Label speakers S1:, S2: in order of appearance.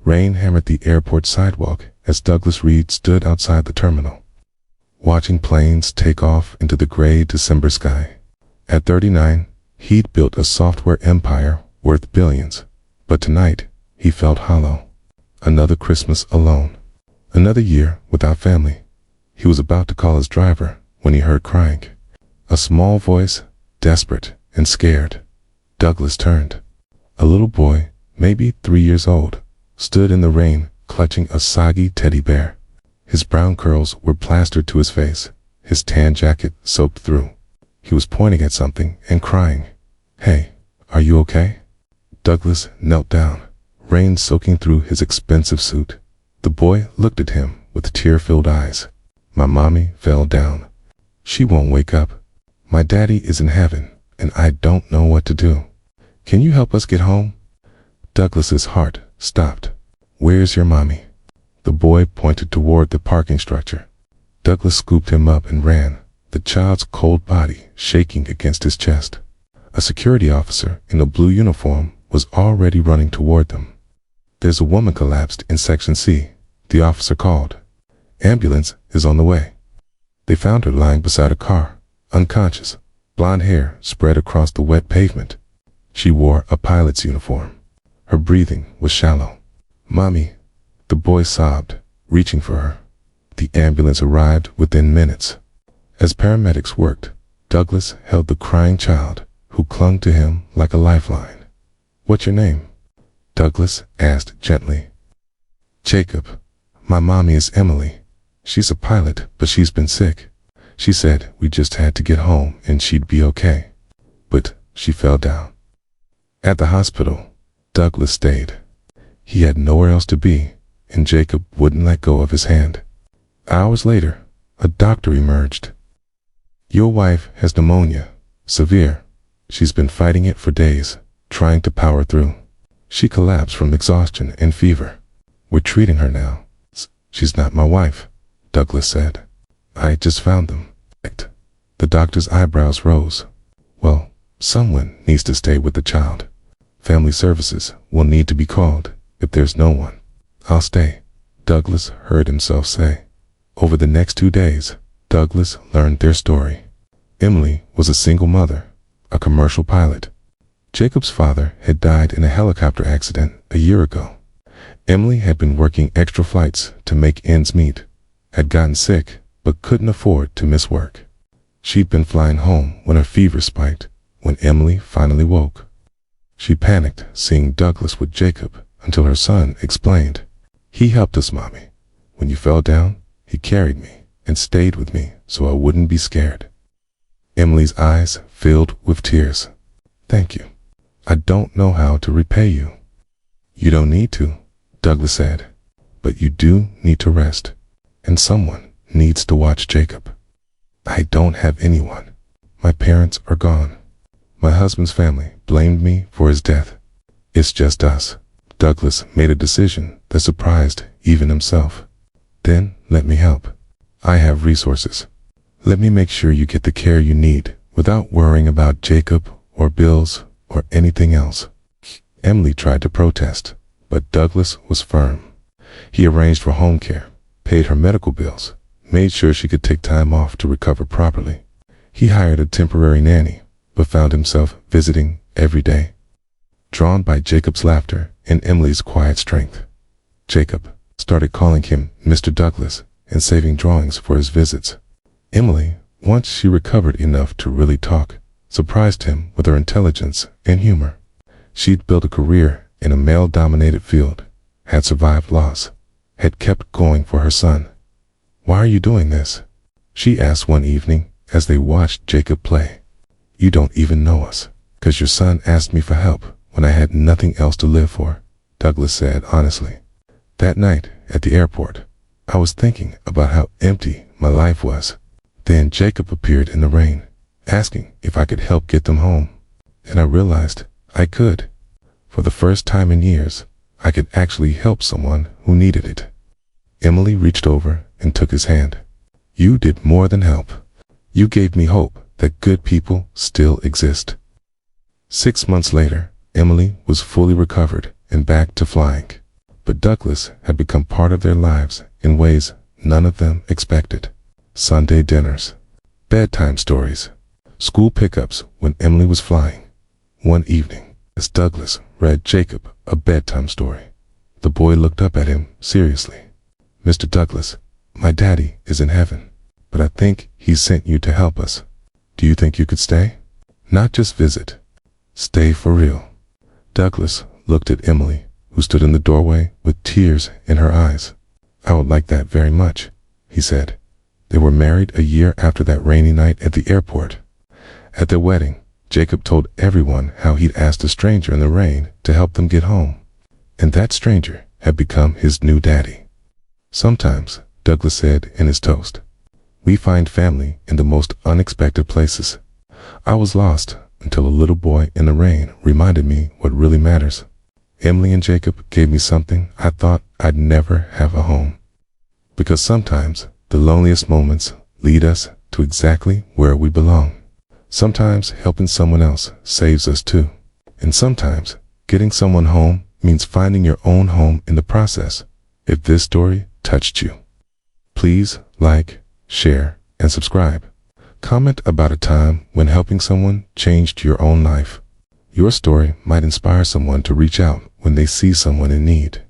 S1: Rain hammered the airport sidewalk as Douglas Reed stood outside the terminal, watching planes take off into the gray December sky. At 39, he'd built a software empire worth billions, but tonight he felt hollow. Another Christmas alone. Another year without family. He was about to call his driver when he heard crying. A small voice, desperate and scared. Douglas turned. A little boy, maybe 3 years old, stood in the rain, clutching a soggy teddy bear. His brown curls were plastered to his face, his tan jacket soaked through. He was pointing at something and crying. "Hey, are you okay?" Douglas knelt down, rain soaking through his expensive suit. The boy looked at him with tear-filled eyes. "My mommy fell down. She won't wake up. My daddy is in heaven, and I don't know what to do. Can you help us get home?" Douglas's heart stopped. "Where's your mommy?" The boy pointed toward the parking structure. Douglas scooped him up and ran, the child's cold body shaking against his chest. A security officer in a blue uniform was already running toward them. "There's a woman collapsed in Section C," the officer called. "Ambulance is on the way." They found her lying beside a car, unconscious, blonde hair spread across the wet pavement. She wore a pilot's uniform. Her breathing was shallow. "Mommy," the boy sobbed, reaching for her. The ambulance arrived within minutes. As paramedics worked, Douglas held the crying child, who clung to him like a lifeline. "What's your name?" Douglas asked gently. "Jacob. My mommy is Emily. She's a pilot, but she's been sick. She said we just had to get home and she'd be okay. But she fell down." At the hospital, Douglas stayed. He had nowhere else to be, and Jacob wouldn't let go of his hand. Hours later, a doctor emerged. "Your wife has pneumonia, severe. She's been fighting it for days, trying to power through. She collapsed from exhaustion and fever. We're treating her now." "She's not my wife," Douglas said. "I just found them." The doctor's eyebrows rose. "Well, someone needs to stay with the child. Family services will need to be called if there's no one." "I'll stay," Douglas heard himself say. Over the next 2 days, Douglas learned their story. Emily was a single mother, a commercial pilot. Jacob's father had died in a helicopter accident a year ago. Emily had been working extra flights to make ends meet, had gotten sick, but couldn't afford to miss work. She'd been flying home when her fever spiked, when Emily finally woke. She panicked seeing Douglas with Jacob until her son explained. "He helped us, Mommy. When you fell down, he carried me and stayed with me so I wouldn't be scared." Emily's eyes filled with tears. "Thank you. I don't know how to repay you." "You don't need to," Douglas said, "but you do need to rest, and someone needs to watch Jacob." "I don't have anyone. My parents are gone. My husband's family blamed me for his death. It's just us." Douglas made a decision that surprised even himself. "Then let me help. I have resources. Let me make sure you get the care you need without worrying about Jacob or bills or anything else." Emily tried to protest, but Douglas was firm. He arranged for home care, paid her medical bills, made sure she could take time off to recover properly. He hired a temporary nanny, but found himself visiting every day. Drawn by Jacob's laughter and Emily's quiet strength, Jacob started calling him Mr. Douglas and saving drawings for his visits. Emily, once she recovered enough to really talk, surprised him with her intelligence and humor. She'd built a career in a male-dominated field, had survived loss, had kept going for her son. "Why are you doing this?" she asked one evening as they watched Jacob play. "You don't even know us, 'cause your son asked me for help when I had nothing else to live for," Douglas said honestly. That night at the airport, I was thinking about how empty my life was. Then Jacob appeared in the rain, asking if I could help get them home, and I realized I could. For the first time in years, I could actually help someone who needed it. Emily reached over and took his hand. "You did more than help. You gave me hope that good people still exist." 6 months later, Emily was fully recovered and back to flying. but Douglas had become part of their lives in ways none of them expected. Sunday dinners, bedtime stories, school pickups when Emily was flying. One evening, as Douglas read Jacob a bedtime story, the boy looked up at him seriously. "Mr. Douglas, my daddy is in heaven, but I think he sent you to help us. Do you think you could stay? Not just visit. Stay for real." Douglas looked at Emily, who stood in the doorway with tears in her eyes. "I would like that very much," he said. They were married a year after that rainy night at the airport. At their wedding, Jacob told everyone how he'd asked a stranger in the rain to help them get home, and that stranger had become his new daddy. "Sometimes," Douglas said in his toast, "we find family in the most unexpected places. I was lost until a little boy in the rain reminded me what really matters. Emily and Jacob gave me something I thought I'd never have a home." Because sometimes the loneliest moments lead us to exactly where we belong. Sometimes helping someone else saves us too. And sometimes getting someone home means finding your own home in the process. If this story touched you, please like, share, and subscribe. Comment about a time when helping someone changed your own life. Your story might inspire someone to reach out when they see someone in need.